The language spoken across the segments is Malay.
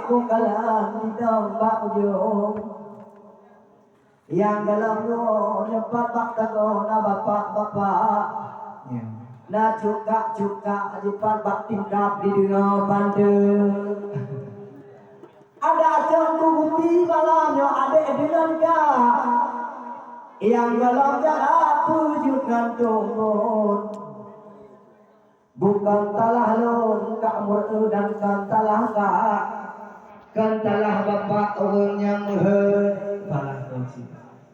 kung kalang itong bauyong yang dalam yo nyepat baktago na bapak-bapak na cuka-cuka jipat bak tingkap di dunia bandung ada jangku bukti malamnya ada dengan ka yang dalam jalan tujuh gantungun bukan talah lon kak mur'u dan kan talah kak kan talah bapak orang yang talah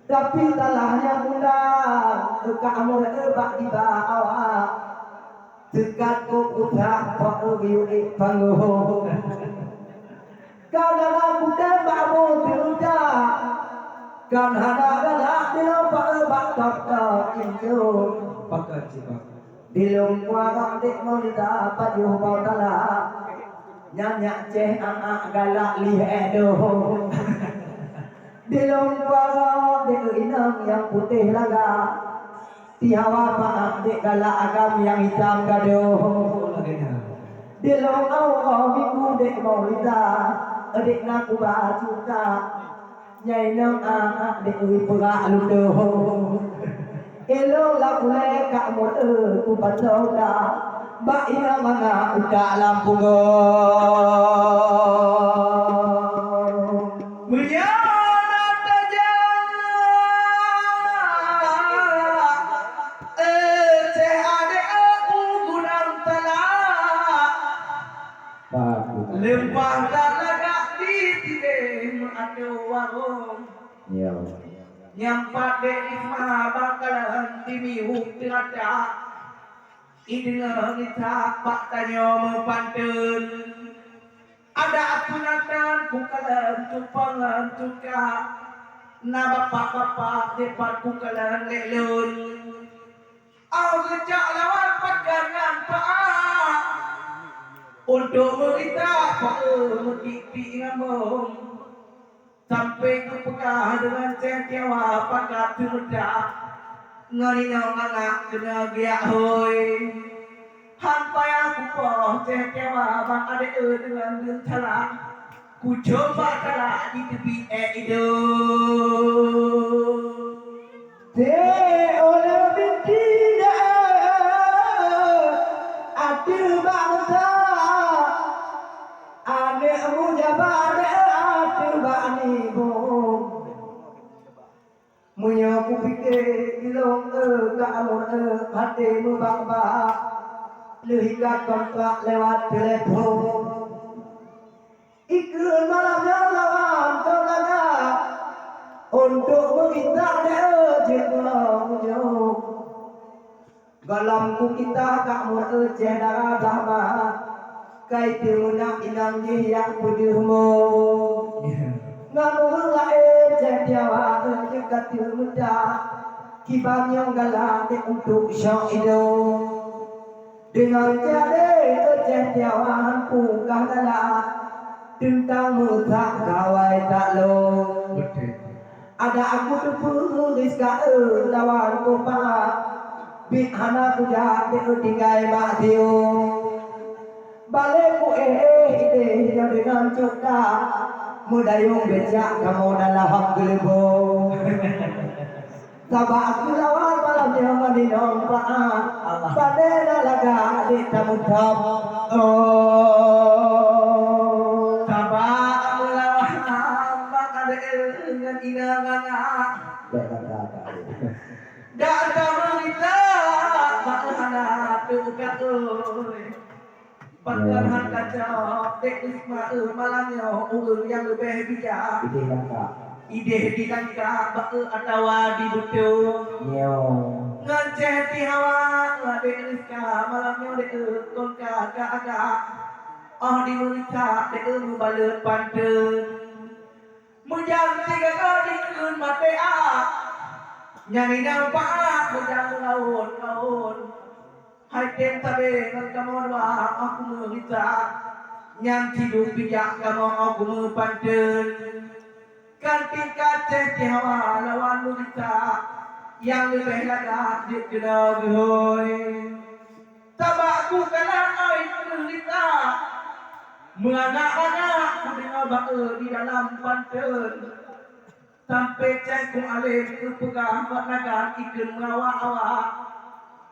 tapi talahnya undang kak mur'u bak di bawah dekat ku putra pak ubi panggung kau dalam kuda bamu tiruja kan hada galak di lompat bak tak injo pakai cibak di lompat dik molita pajuh bau talak nyanyak ceh anak galak lihedo di lompat dik inang yang putih laga tihawa panak dik galak agam yang hitam gaduh di lompat minggu dik molita adik nak baju kak nyai nang anak dik perak ludoh elo la kule kak mode ku pandoda ba ina mana udah lampung go mulyana tajang ceh ade aku gunang talak lempah talaga di tibe ade warung nyampak de isma bakalan timihuk tirada ideng ngita pak tanyo mempantun ada apunatan kukalan tupangan tuka na bapak-bapak depan kukalan lelun au sejak lawan pagangan pak untuk merita pak mutipi ngambung sampai ke pekah dengan cetiawa pakat turda ngarino ngangak kena giak hoi hampai aku poh cetiawa bang ade dengan gentala ku coba kala di tepi itu te oleh bintina adu bangsa ane mujabane bani bom munya ku pikir ilong ka amor hati mu baba lehikat kontrak lewat telepon ikut malamnya lawan tolanga untuk meminta jengol munya galamku kita kak mur cedara dama kai tiuna inang yang budihmu nganu lae jadiawa dekat muda kibang yang galak untuk syok itu dengan jade jadiawan ku galak tentang muda kawai tak lo ada aku tulis ka lawan ku pa bit hana puja tinggai mak dio balik ku ide yang dengan cuka mudayung becak kamu dalam hak gelebo sabak aku lawan malam yang maninong paan padena laga adik tamu top oh sabak aku lawan mak adik dengan inanganga dak ada melita makna tukat Pagkahan kacau, dek Ismail malamnya ulur yang lebih bijak. Ide di langkah bakal atau di betul. Nganceh di hawa, ngadek Rizka malamnya dek kon kakak agak. Oh di mereka dek mubalut pantun. Mujang tiga kali kun mati nyanyi nampak mujang laun. Hai tem tabe ngan kamu wa aku merita nyang tidur bijak kamu aku mempantun kan tingkat ceh hawa lawan merita yang lebih laga di kena gehoi tabakku kena oi merita Menganak-anak ku dengar bae di dalam panten. Sampai cengkung alim ke pegang buat naga ikan mengawak-awak.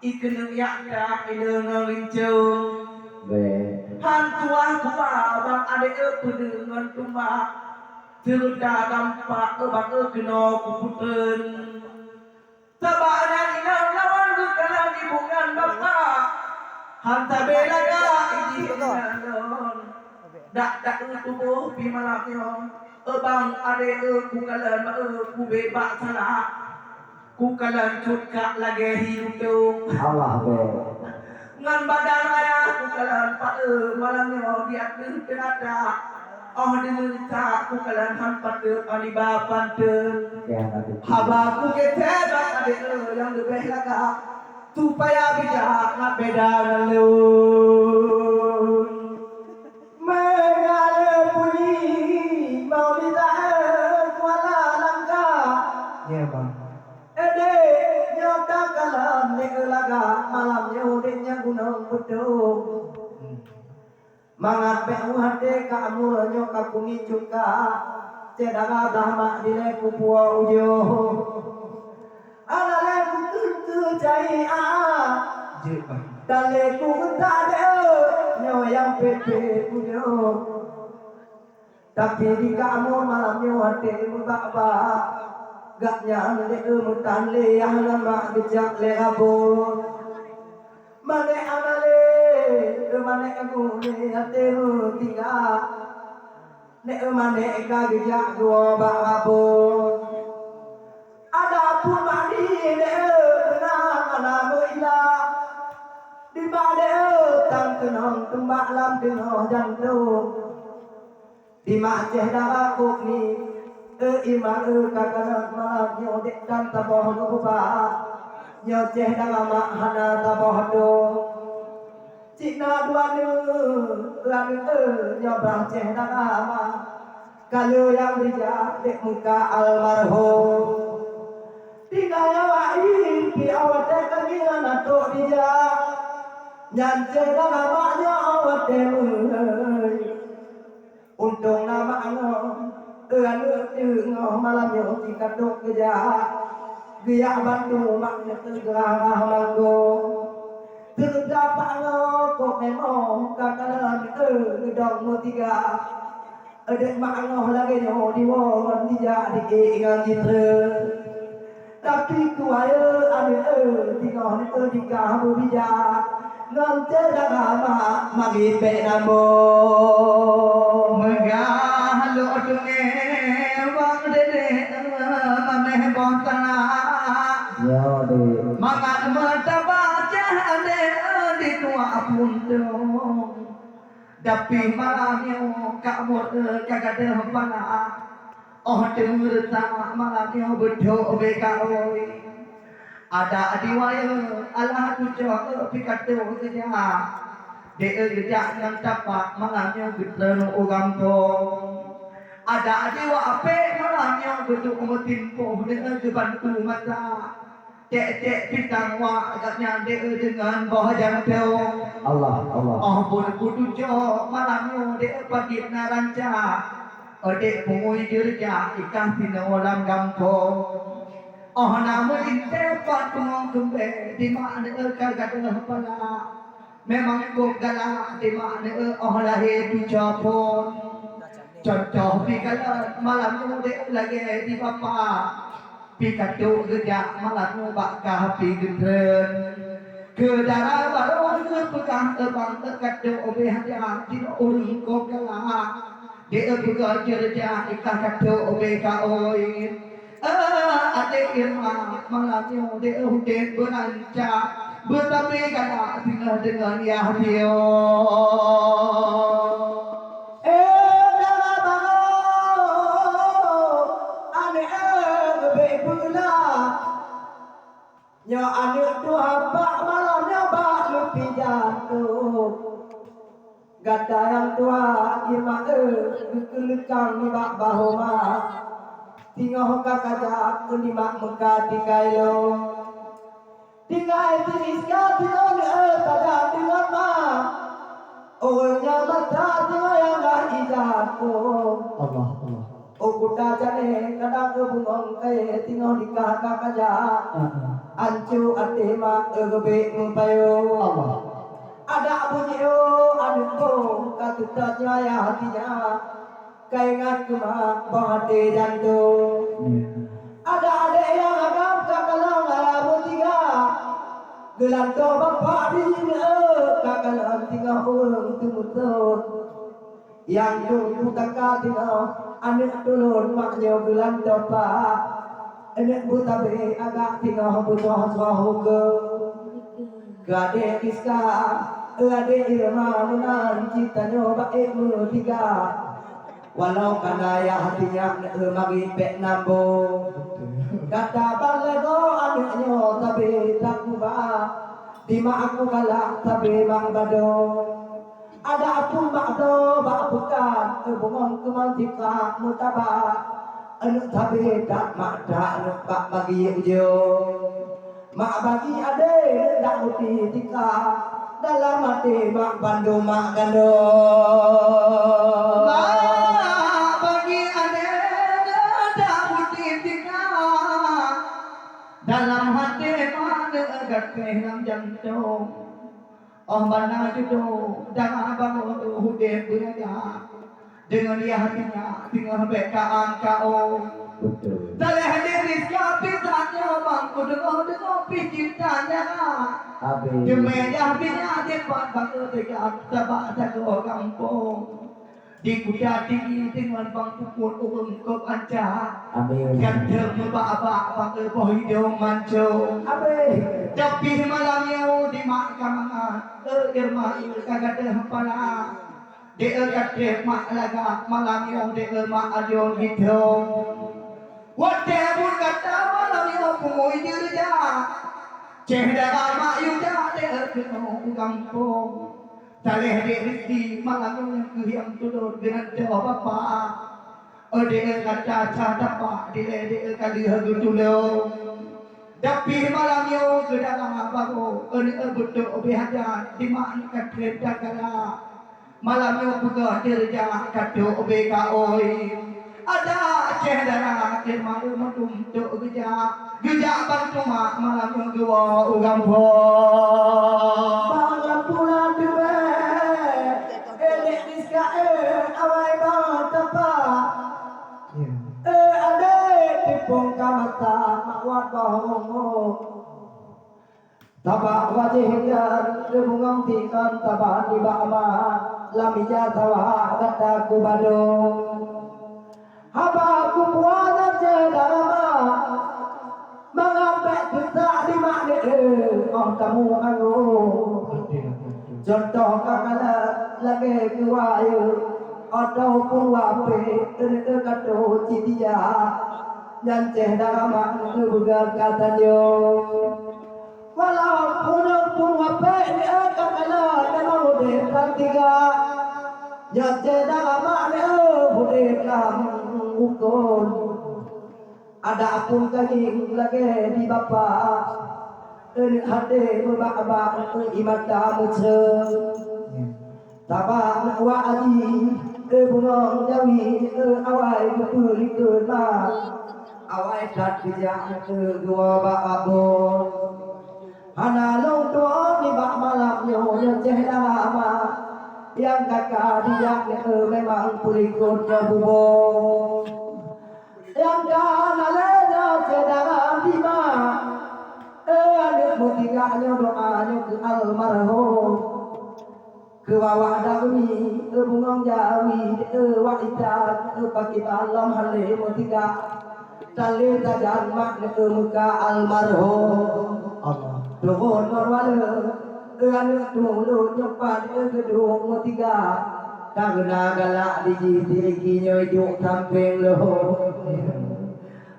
Ikan yakda ila ngerincung. Hantuah ku bang adik dengan tumbak. Cerita dampak bang kena ku puten. Sebabnya ina lawan ke kanan ibungan bapak. Hantar belaga ini dengan dak tubuh pi malamnya. Bang ade ku kalan ku bebak salah. Ku kalan cutka lagi hidup. Allah be. Ngan badan ayah ku kalan pak malamnya dia tenada. Oh diminta ku kalan hampat ani bapan te. Haba ku keteba ade yang lebih laga. Supaya bijak nak beda lalu. Megale bunyi mau ditahan kuala langka. Ya bang. Ede nyota kalam laga malam nyodenya gunung bedung. Mangat pehu hati kamu nyoka kumi cuka. Cedanga dahmak dile pupua ujo. Alale kutu cai a. Dale ku tak ada nyo yang pepe punya. Tapi di kamu malamnya hati berbaba. Gak nyang le mutan le yang lama gejak le abon. Mane amale mane aku le hati tiga. Ne mane ka gejak dua babon. Ada pun mandi le benang nama ilah. Di bade tang kenong tembak lam kenong jantung. Di maceh dah aku ni iman kakanak malam nyodek dan taboh lupa. Nyoceh dah mak hana taboh do. Cina dua lami nyobah ceh dah mak. Kalau yang bijak dek muka almarhum. Tinggal nyawain pi awat kegiatan atuk dijak. Nyance dah maknya awat demai. Untung nama anu malamnya tingkat dok kerja. Biar bantu maknya tergerah manggo. Terdapat kok memang kakalan gedong tiga. Adek maknya lagi nyo diwon dijak diingat citra. Tapi kuaya ada tiga berbijak. Ngante dagama magi pe namo megah lo dunge wang dede mameh bontana yo de mangat mata baca de di tua punto dapi malamnya kamu kagak ada pala oh denger tak malamnya bedo bekawoi. Ada diwaya Allah tujuh pikatu kerja. Dia kerja yang dapat malamnya betul orang dong. Ada diwa ape malamnya betul metimpo dengan kebantu mata. Cek bintang wa agaknya dia dengan bawah jantung. Allah. Oh pun kutujo malamnya dia pagi naranca. Dek pungui kerja ikan pinawalang gampong. Oh nama inte patung kembe di mana kagak pala memang kok galak di mana lahir di Japon contoh pikalan malam de lagi di bapa pikatu kerja malam bakah pigentren ke darah baru pegang terbang terkatu obeh hati di urung kok galak dia pegang kerja ikah katu obeh kaoin adik irma malamnya dia hujan berancak bertapi kena tinggal dengan Yahyo dalam bangun adik bebula nya adik tua bak malamnya bak lupi jatuh gada yang tua irma kelekang ni bak bahoma tinggal kakak kelimak muka tinggal tinggal tiris ka tinggal pada tinggal ma Orangnya mata tinggal yang gak hijau. Allah Allah. Oh kuda jane kadang kebungong kaya tinggal di kakak aja. Ancu atema ebe mupayo. Allah. Ada bunyi adikku katutnya ya hatinya. Kaingat kuma bahati jantung. Ada yang agam kakalang arabu tiga. Gelanto bapak di sini kakalang tiga orang tumutut. Yang tunggu kakak tinggal anak tulun maknya gelanto pak. Anak buta be agak tinggal butuh suahuke. Gade kiska gade irma menan citanya baik tiga. Walau kanaya hatinya magi pek nambo. Kata balego anaknya tapi tak ubah. Dima aku galak tapi mang bado. Ada pun bakdo bak bukan bungong kemantika mutaba. Anu tapi tak mak dak anu bak bagi ujo. Mak bagi ade dak uti tika. Dalam hati mak bandu mak gando. Dalam hati pada kehilang jantung. Oh mana jodoh jangan bangun hudep berada. Dengan dia hatinya tinggal bekaan kau. Dalih hadir rizka pisahnya bangku dengar pikirkannya. Jemenya bina depan bangku tegak sabak jago kampung. Di kuda tinggi dengan bangku pun untuk ancah. Ganteng membak-bak bangku boh hidung manco. Tapi malamnya di mahkamah irma kagak terhempala. Dia kata mak laga malamnya dia mak ajon hidung. Wate pun kata malamnya pungui dirja. Cehda mak yuda dia kena kampung. Taleh dek rezeki malam yang kuyang tudor dengan jawab apa. Dek kata cadapa dek kali hagu tulung. Tapi malam yang kedang bago betul obehaja di mana katrep jagala. Malam yang buka dirja kado obeka oi. Ada cedera irmalu madum tu geja bantu mak malam yang dua ugam po. Bangga pula dua. Awai batapa ada tipung kamata makwat bahongo tabak wajihnya lebungang tikan tabak di bama lamija tawa kata kubado haba kupuana cedarama mengapek kita di makne oh kamu anu contoh kakala lagi kuayu ataupun wape kado citia dan cehdama kebugar katanya walaupun wape kakala kalau dekat tiga ya cehdama bude kamu ukun ada pun kaging lagi di bapak hade babak imata muce tabak wa aji bungong jawi awai betul ma awai kat bijak dua bak abon hana long tuan di bak malam yo cehda lama yang kakak dia memang pulikut bubo yang kana leda cehda di ma mutiganya doanya ke almarhum ke bawah dami bungong jawi wanita pakai alam hale mutiga tali tajan mak muka almarhum dohon marwale anu tulu nyepat gedung mutiga karena galak di nyoy samping lo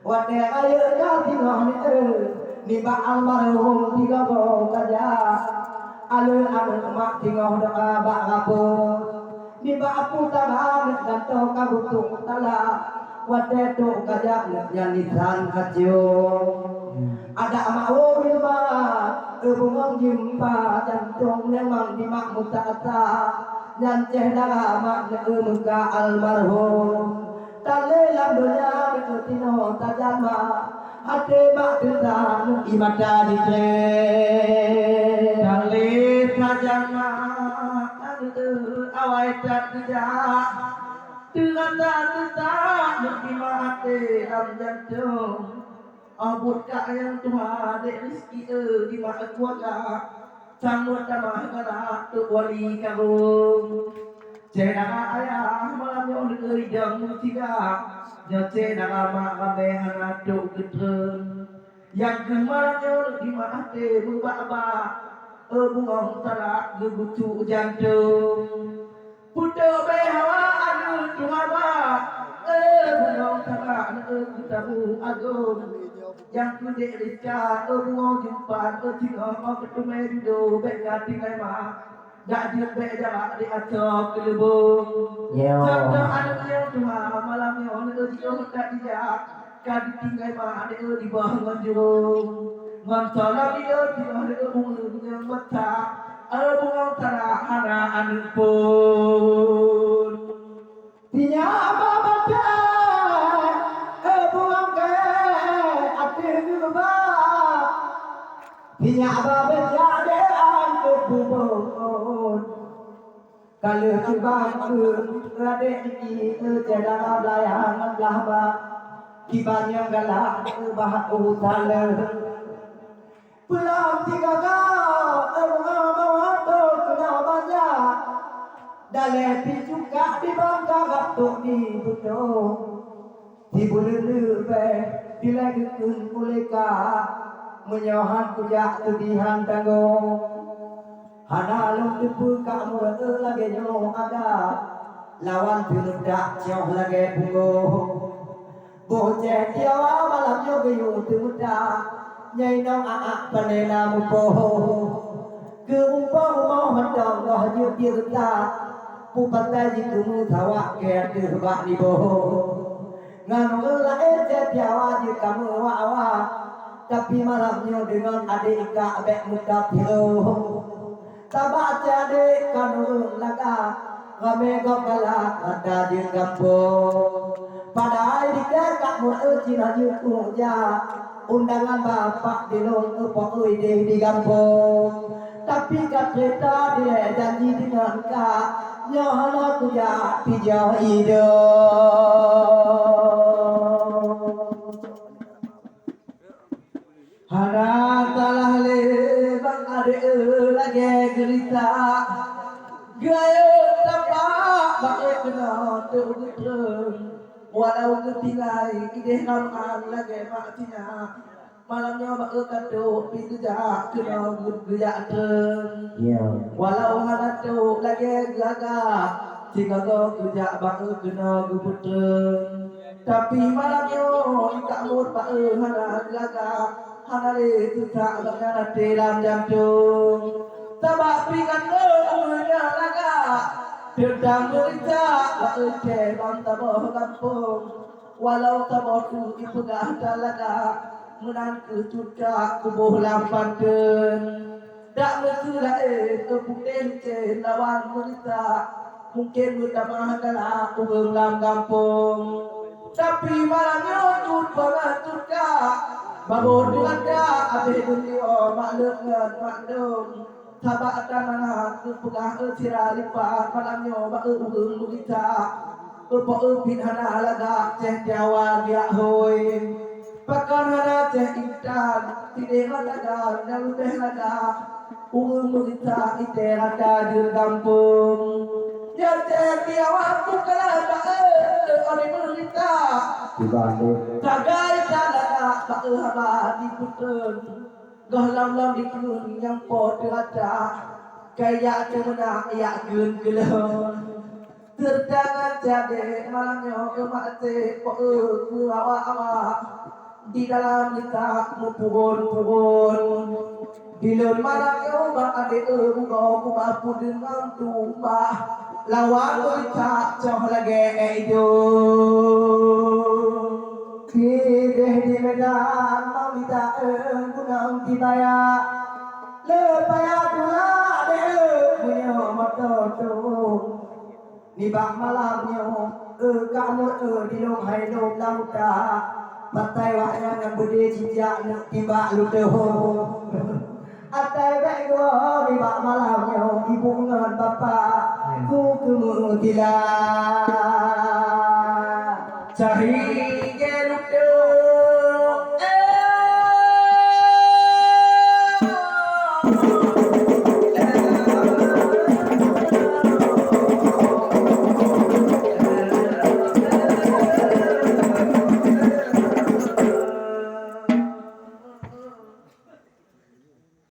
wate ayo jati ngone niba almarhum tiga bawa kaja alun mak tinggal doa bak kapo niba apu tangan ganto kabutuk tala wate tu kaja nyanisan kacio ada mak wilma bungong jimpa jantung memang di mak mutata nyanceh dagama muka almarhum tale lam dunia tino tajama hati mak tentang imata di tale tajama awai tak tidak terata tetap imate lam jantung abut yang Tuhan dek rezeki di mak keluarga sambut damai kala tu wali karung cedang ayah malam yang negeri jam tiga yang cedang mak kabe hana tu gedren yang kemarin yang di mate berbaba bungong tarak gebucu jantung putu behawa anu tuhaba bungong tarak tahu agung yang kude rica bungo jumpa tinggal ketemu do beka tinggal ma dak dia beda di acok kelubung contoh anaknya tuha malam yang dia tak dia kan tinggal ma di bawah manjung ngontola dia tinggal umur yang mata bungo tara hana anu pun tinya apa bata Pinya apa berjaya angkut bubur kalau coba radek di cedang belayangan lama kibanya galak bahak utala pulang tiga kau mau kena banyak daleti juga di bangka gatuk di butuh di bulan lebih bila gekun mulika menyohan kujak tudihan tanggung hana long depu kamu lagi nyo ada lawan tunudak jauh lagi punggo bocah tiawa malam nyo geyo tunudak nyai nong aak panena mupo ke umpang mau mandang wah yu tirta pupatai jikumu thawak ke terbak nibo nganu lae tiawa ji kamu wa tapi malamnya dengan adik ika abek muka pilu tabak adik kanurung laga rame gokala ada di kampung pada adik kak murah cina yuku ja undangan bapak dilong upok uide di kampung tapi kat cerita dia janji dengan kak nyohana kuja pijau ido hana talah le bang ade lagi gerita gaya tapak bae kena terus walau ketinggai ide raman lagi maktina malamnya bae kado pintu jak kena gejak terus walau hana tu lagi gaga jika kau gejak bae kena guputer tapi malamnya ikak mur bae hana gaga hanare tu tak agaknya dalam jantung tabak pikan umurnya laga terdang berita lae bang tabah kampung walau tabah tu ibu dah laga menang kecucak kubuh lampanten dak metu lae keputen ce lawan berita mungkin bertamah kala urang lam kampung tapi malamnya tut banget babor dilanda abih dunia maklum maklum tabak tanah kepegah sirah lipat malamnya bak berita upin hana laga ceh jawa dia hoy pakan hana ceh intan tidak laga dan lebih laga berita ite ada di kampung ya ceh dia waktu kelaba oleh berita tagai talaga bae haba diputer gahlam-lam dikun yang pot ada kaya kemana ya gun gelon terdangan jade malamnya mate po awa di dalam kita mupuhon dilun malamnya ba ade buka bapu dengan tumbah lawan kita jauh lagi itu kideh di medan mau minta gunung dibaya lepaya dua deh punya to ni bak malamnya kamu di lom hai lom lauta patai wa yang bede cijak nak tiba lu deho atai baik gua di bak malamnya ibu ngan bapak ku kemutilan cahaya